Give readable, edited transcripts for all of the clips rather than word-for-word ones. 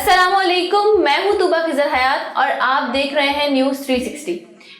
अस्सलामुअलैकुम, मैं हूं तुबा खिजर हयात और आप देख रहे हैं न्यूज़ 360।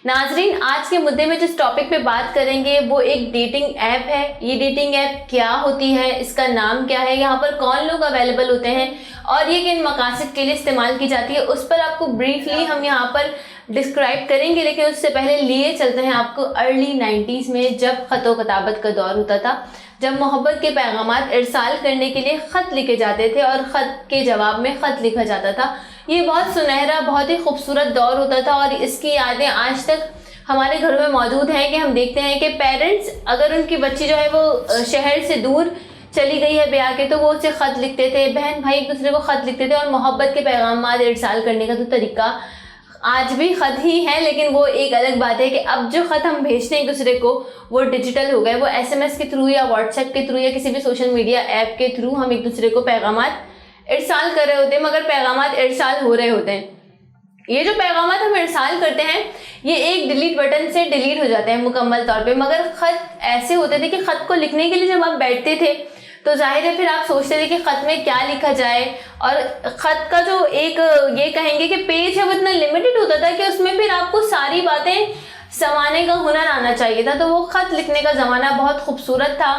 नाजरीन, आज के मुद्दे में जिस टॉपिक पे बात करेंगे वो एक डेटिंग ऐप है। ये डेटिंग ऐप क्या होती है, इसका नाम क्या है, यहाँ पर कौन लोग अवेलेबल होते हैं और ये किन मकासद के लिए इस्तेमाल की जाती है, उस पर आपको ब्रीफली हम यहाँ पर डिस्क्राइब करेंगे। लेकिन उससे पहले लिए चलते हैं आपको अर्ली 90s में, जब ख़त व किताबत का दौर होता था, जब मोहब्बत के पैगामात इरसाल करने के लिए ख़त लिखे जाते थे और ख़त के जवाब में ख़त लिखा जाता था। ये बहुत सुनहरा, बहुत ही खूबसूरत दौर होता था और इसकी यादें आज तक हमारे घरों में मौजूद हैं कि हम देखते हैं कि पेरेंट्स अगर उनकी बच्ची जो है वो शहर से दूर चली गई है ब्याह के, तो वो उससे ख़त लिखते थे, बहन भाई एक दूसरे को ख़त लिखते थे और मोहब्बत के पैगामात इरसाल करने का तो तरीका आज भी ख़त ही है। लेकिन वो एक अलग बात है कि अब जो ख़त हम भेजते हैं एक दूसरे को वो डिजिटल हो गए, वो SMS के थ्रू या व्हाट्सएप के थ्रू या किसी भी सोशल मीडिया ऐप के थ्रू हम एक दूसरे को पैगामात इरसाल कर रहे होते हैं, मगर पैगामात इरसाल हो रहे होते हैं। ये जो पैगामात हम इरसाल करते हैं ये एक डिलीट बटन से डिलीट हो जाते हैं मुकम्मल तौर पे, मगर ख़त ऐसे होते थे कि ख़त को लिखने के लिए जब आप बैठते थे तो जाहिर है फिर आप सोचते थे कि ख़त में क्या लिखा जाए, और ख़त का जो एक ये कहेंगे कि पेज है वो इतना लिमिटेड होता था कि उसमें फिर आपको सारी बातें समाने का हुनर आना चाहिए था। तो वो ख़त लिखने का ज़माना बहुत खूबसूरत था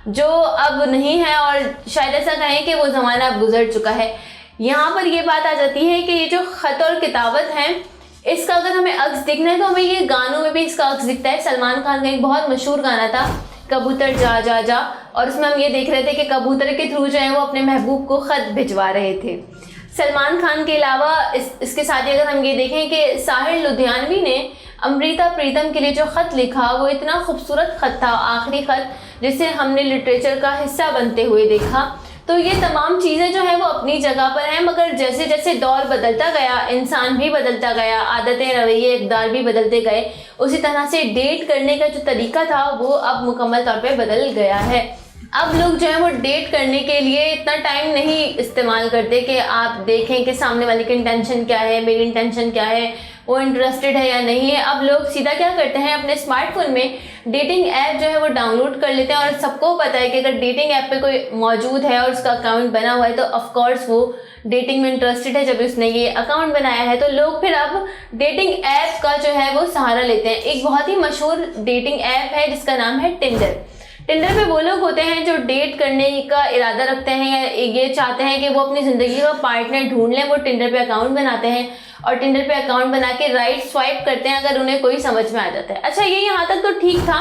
जो अब नहीं है, और शायद ऐसा कहें कि वो ज़माना अब गुजर चुका है। यहाँ पर ये बात आ जाती है कि ये जो ख़त और किताबत हैं इसका अगर हमें अक्स दिखना है तो हमें ये गानों में भी इसका अक्स दिखता है। सलमान खान का एक बहुत मशहूर गाना था कबूतर जा जा जा, और उसमें हम ये देख रहे थे कि कबूतर के थ्रू जो है वो अपने महबूब को ख़त भिजवा रहे थे। सलमान खान के अलावा इसके साथ ही अगर हम ये देखें कि साहिर लुधियानवी ने अमृता प्रीतम के लिए जो ख़त लिखा वो इतना खूबसूरत ख़त था, आखिरी ख़त जिसे हमने लिटरेचर का हिस्सा बनते हुए देखा। तो ये तमाम चीज़ें जो है वो अपनी जगह पर हैं, मगर जैसे जैसे दौर बदलता गया, इंसान भी बदलता गया, आदतें रवैये इक़दार भी बदलते गए, उसी तरह से डेट करने का जो तरीका था वो अब मुकम्मल तौर पे बदल गया है। अब लोग जो है वो डेट करने के लिए इतना टाइम नहीं इस्तेमाल करते कि आप देखें कि सामने वाले की इंटेंशन क्या है, मेरी इंटेंशन क्या है, वो इंटरेस्टेड है या नहीं है। अब लोग सीधा क्या करते हैं, अपने स्मार्टफोन में डेटिंग ऐप जो है वो डाउनलोड कर लेते हैं, और सबको पता है कि अगर डेटिंग ऐप पे कोई मौजूद है और उसका अकाउंट बना हुआ है तो ऑफकोर्स वो डेटिंग में इंटरेस्टेड है जब उसने ये अकाउंट बनाया है। तो लोग फिर अब डेटिंग ऐप का जो है वो सहारा लेते हैं। एक बहुत ही मशहूर डेटिंग ऐप है जिसका नाम है टिंडर। टिंडर पे वो लोग होते हैं जो डेट करने का इरादा रखते हैं या ये चाहते हैं कि वो अपनी ज़िंदगी का पार्टनर ढूंढ लें। वो टिंडर पे अकाउंट बनाते हैं और टिंडर पे अकाउंट बना के राइट स्वाइप करते हैं अगर उन्हें कोई समझ में आ जाता है। अच्छा, ये यहाँ तक तो ठीक था।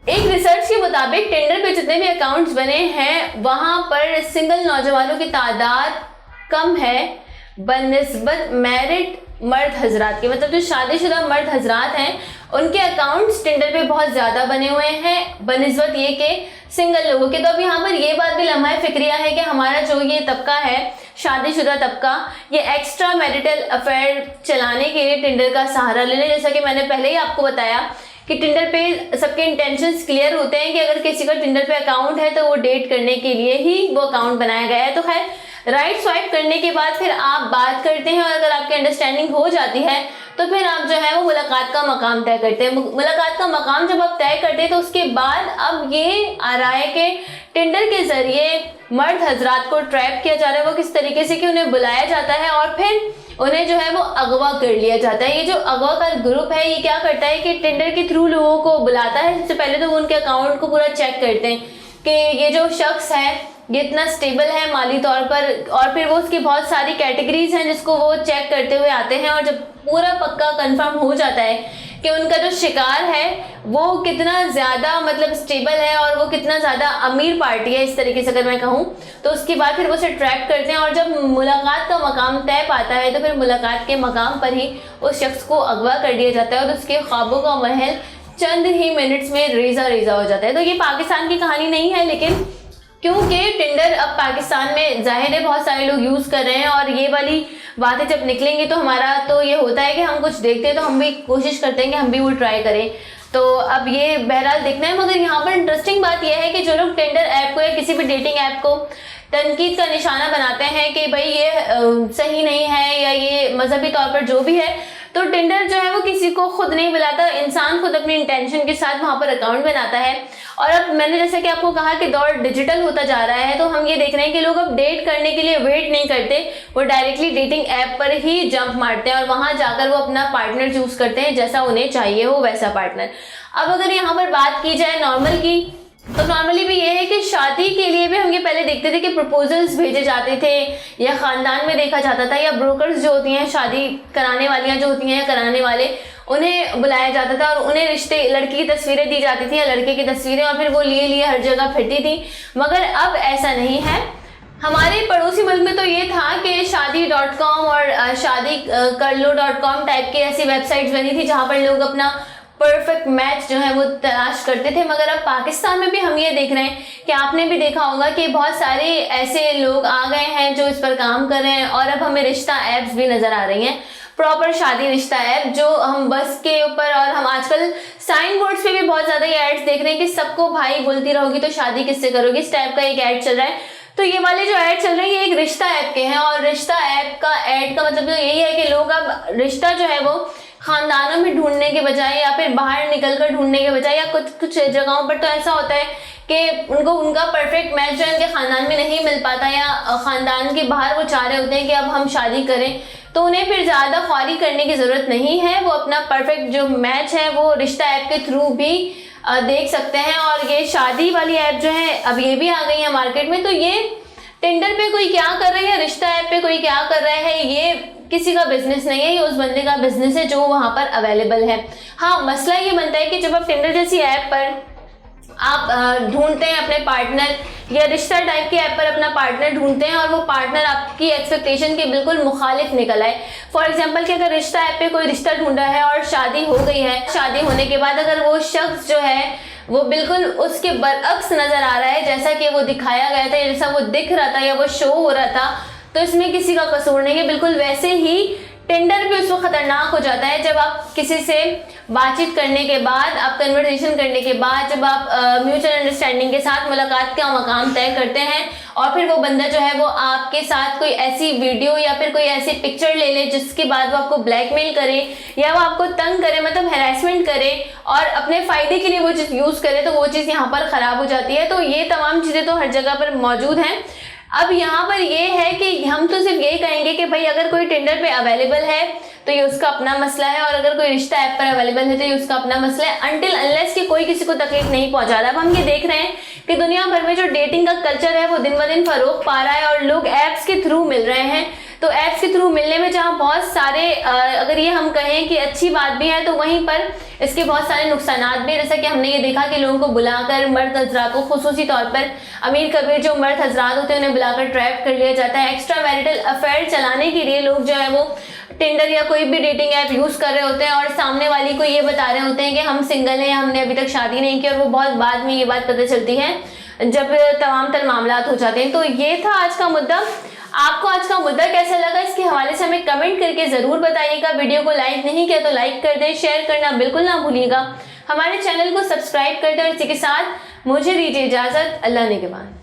एक रिसर्च के मुताबिक टिंडर पे जितने भी अकाउंट्स बने हैं वहाँ पर सिंगल नौजवानों की तादाद कम है बनिस्बत मैरिड मर्द हजरात के। मतलब जो शादीशुदा मर्द हजरात हैं उनके अकाउंट्स टिंडर पे बहुत ज़्यादा बने हुए हैं बनिस्बत ये कि सिंगल लोगों के। तो अब यहाँ पर ये बात भी लम्हा फिक्रिया है कि हमारा जो ये तबका है, शादीशुदा तबका, ये एक्स्ट्रा मैरिटल अफेयर चलाने के लिए टिंडर का सहारा ले लें। जैसा कि मैंने पहले ही आपको बताया कि टिंडर पे सबके इंटेंशंस क्लियर होते हैं कि अगर किसी का टिंडर पे अकाउंट है तो वो डेट करने के लिए ही वो अकाउंट बनाया गया है। तो खैर, राइट स्वाइप करने के बाद फिर आप बात करते हैं और अगर आपकी अंडरस्टैंडिंग हो जाती है तो फिर आप जो है वो मुलाकात का मकाम तय करते हैं। मुलाकात का मकाम जब आप तय करते हैं तो उसके बाद अब ये आ रहा है कि टिंडर के ज़रिए मर्द हजरात को ट्रैप किया जा रहा है। वो किस तरीके से कि उन्हें बुलाया जाता है और फिर उन्हें जो है वो अगवा कर लिया जाता है। ये जो अगवा का ग्रुप है ये क्या करता है कि टिंडर के थ्रू लोगों को बुलाता है। सबसे पहले तो वो उनके अकाउंट को पूरा चेक करते हैं कि ये जो शख्स है ये इतना स्टेबल है माली तौर पर, और फिर वो उसकी बहुत सारी कैटेगरीज हैं जिसको वो चेक करते हुए आते हैं। और जब पूरा पक्का कंफर्म हो जाता है कि उनका जो शिकार है वो कितना ज़्यादा मतलब स्टेबल है और वो कितना ज़्यादा अमीर पार्टी है, इस तरीके से अगर मैं कहूँ, तो उसके बाद फिर वो उसे ट्रैप करते हैं। और जब मुलाकात का मकाम तय पाता है तो फिर मुलाकात के मकाम पर ही उस शख्स को अगवा कर दिया जाता है और उसके ख्वाबों का महल चंद ही मिनट्स में रेजा रेजा हो जाता है। तो ये पाकिस्तान की कहानी नहीं है, लेकिन क्योंकि टिंडर अब पाकिस्तान में जाहिर है बहुत सारे लोग यूज़ कर रहे हैं और ये वाली बातें जब निकलेंगी तो हमारा तो ये होता है कि हम कुछ देखते हैं तो हम भी कोशिश करते हैं कि हम भी वो ट्राई करें। तो अब ये बहरहाल देखना है। मगर यहाँ पर इंटरेस्टिंग बात यह है कि जो लोग टिंडर ऐप को या किसी भी डेटिंग ऐप को तनकीद का निशाना बनाते हैं कि भाई ये सही नहीं है या ये मजहबी तौर पर जो भी है, तो टिंडर जो है वो किसी को खुद नहीं बुलाता, इंसान खुद अपनी इंटेंशन के साथ वहाँ पर अकाउंट बनाता है। और अब मैंने जैसे कि आपको कहा कि दौर डिजिटल होता जा रहा है, तो हम ये देख रहे हैं कि लोग अब डेट करने के लिए वेट नहीं करते, वो डायरेक्टली डेटिंग ऐप पर ही जंप मारते हैं और वहाँ जाकर वो अपना पार्टनर चूज करते हैं जैसा उन्हें चाहिए हो वैसा पार्टनर। अब अगर यहाँ पर बात की जाए नॉर्मल की, तो नॉर्मली भी ये है कि शादी के लिए भी हम ये पहले देखते थे कि प्रपोजल्स भेजे जाते थे या खानदान में देखा जाता था, या ब्रोकर्स जो होती हैं, शादी कराने वालियाँ जो होती हैं या कराने वाले, उन्हें बुलाया जाता था और उन्हें रिश्ते, लड़की की तस्वीरें दी जाती थी या लड़के की तस्वीरें, और फिर वो लिए हर जगह फिरती थी। मगर अब ऐसा नहीं है। हमारे पड़ोसी मुल्क में तो ये था कि शादी.com और शादी कर लो.com टाइप की ऐसी वेबसाइट्स बनी थी जहाँ पर लोग अपना परफेक्ट मैच जो है वो तलाश करते थे। मगर अब पाकिस्तान में भी हम ये देख रहे हैं कि आपने भी देखा होगा कि बहुत सारे ऐसे लोग आ गए हैं जो इस पर काम कर रहे हैं, और अब हमें रिश्ता ऐप्स भी नजर आ रही हैं, प्रॉपर शादी रिश्ता ऐप, जो हम बस के ऊपर और हम आजकल साइन बोर्ड्स पे भी बहुत ज्यादा ये एड्स देख रहे हैं कि सबको भाई बोलती रहोगी तो शादी किससे करोगी, इस टाइप का एक ऐड चल रहा है। तो ये वाले जो ऐड चल रहे हैं ये एक रिश्ता ऐप के हैं, और रिश्ता ऐप का ऐड का मतलब तो यही है कि लोग अब रिश्ता जो है वो खानदानों में ढूंढने के बजाय या फिर बाहर निकल कर ढूंढने के बजाय, या कुछ जगहों पर तो ऐसा होता है कि उनको उनका परफेक्ट मैच जो है उनके खानदान में नहीं मिल पाता, या खानदान के बाहर वो चाह रहे होते हैं कि अब हम शादी करें, तो उन्हें फिर ज़्यादा ख्वारी करने की ज़रूरत नहीं है, वो अपना परफेक्ट जो मैच है वो रिश्ता ऐप के थ्रू भी देख सकते हैं। और ये शादी वाली ऐप जो है अब ये भी आ गई है मार्केट में। तो ये टिंडर पे कोई क्या कर रहा है, रिश्ता ऐप पे कोई क्या कर रहा है, ये किसी का बिजनेस नहीं है, ये उस बंदे का बिजनेस है जो वहाँ पर अवेलेबल है। हाँ, मसला ये बनता है कि जब आप टिंडर जैसी ऐप पर आप ढूंढते हैं अपने पार्टनर, या रिश्ता टाइप की ऐप पर अपना पार्टनर ढूंढते हैं और वो पार्टनर आपकी एक्सपेक्टेशन के बिल्कुल मुखालिफ निकल आए। फॉर एग्जांपल कि अगर रिश्ता ऐप पे कोई रिश्ता ढूंढा है और शादी हो गई है, शादी होने के बाद अगर वो शख्स जो है वो बिल्कुल उसके बरअक्स नजर आ रहा है जैसा कि वो दिखाया गया था, जैसा वो दिख रहा था या वो शो हो रहा था, तो इसमें किसी का कसूर नहीं है। बिल्कुल वैसे ही टिंडर भी उसको खतरनाक हो जाता है जब आप किसी से बातचीत करने के बाद, आप कन्वर्सेशन करने के बाद, जब आप म्यूचुअल अंडरस्टैंडिंग के साथ मुलाकात का मकाम तय करते हैं और फिर वो बंदा जो है वो आपके साथ कोई ऐसी वीडियो या फिर कोई ऐसी पिक्चर ले ले जिसके बाद वो आपको ब्लैकमेल करे या वो आपको तंग करे, मतलब हैरेसमेंट करे और अपने फ़ायदे के लिए वो चीज़ यूज़ करे, तो वो चीज़ यहाँ पर ख़राब हो जाती है। तो ये तमाम चीज़ें तो हर जगह पर मौजूद हैं। अब यहाँ पर ये है कि हम तो सिर्फ यही कहेंगे कि भाई अगर कोई टिंडर पे अवेलेबल है तो ये उसका अपना मसला है, और अगर कोई रिश्ता ऐप पर अवेलेबल है तो ये उसका अपना मसला है, अनटिल अनलेस कि कोई किसी को तकलीफ नहीं पहुंचाता। अब हम ये देख रहे हैं कि दुनिया भर में जो डेटिंग का कल्चर है वो दिन ब दिन फरोग पा रहा है और लोग ऐप्स के थ्रू मिल रहे हैं। तो ऐप्स के थ्रू मिलने में जहाँ बहुत सारे अगर ये हम कहें कि अच्छी बात भी है तो वहीं पर इसके बहुत सारे नुकसानात भी, जैसा कि हमने ये देखा कि लोगों को बुलाकर, मर्द हजरात को खुसूसी तौर पर, अमीर कबीर जो मर्द हजरात होते हैं उन्हें बुलाकर ट्रैप कर लिया जाता है। एक्स्ट्रा मैरिटल अफेयर चलाने के लिए लोग जो है वो टिंडर या कोई भी डेटिंग ऐप यूज़ कर रहे होते हैं और सामने वाली को ये बता रहे होते हैं कि हम सिंगल हैं, हमने अभी तक शादी नहीं की, और वो बहुत बाद में ये बात पता चलती है जब तमाम तर मामलात हो जाते हैं। तो ये था आज का मुद्दा। आपको आज का मुद्दा कैसा लगा इसके हवाले से हमें कमेंट करके ज़रूर बताइएगा। वीडियो को लाइक नहीं किया तो लाइक कर दें, शेयर करना बिल्कुल ना भूलिएगा। हमारे चैनल को सब्सक्राइब कर दें और इसी के साथ मुझे दीजिए इजाज़त। अल्लाह निगहबान।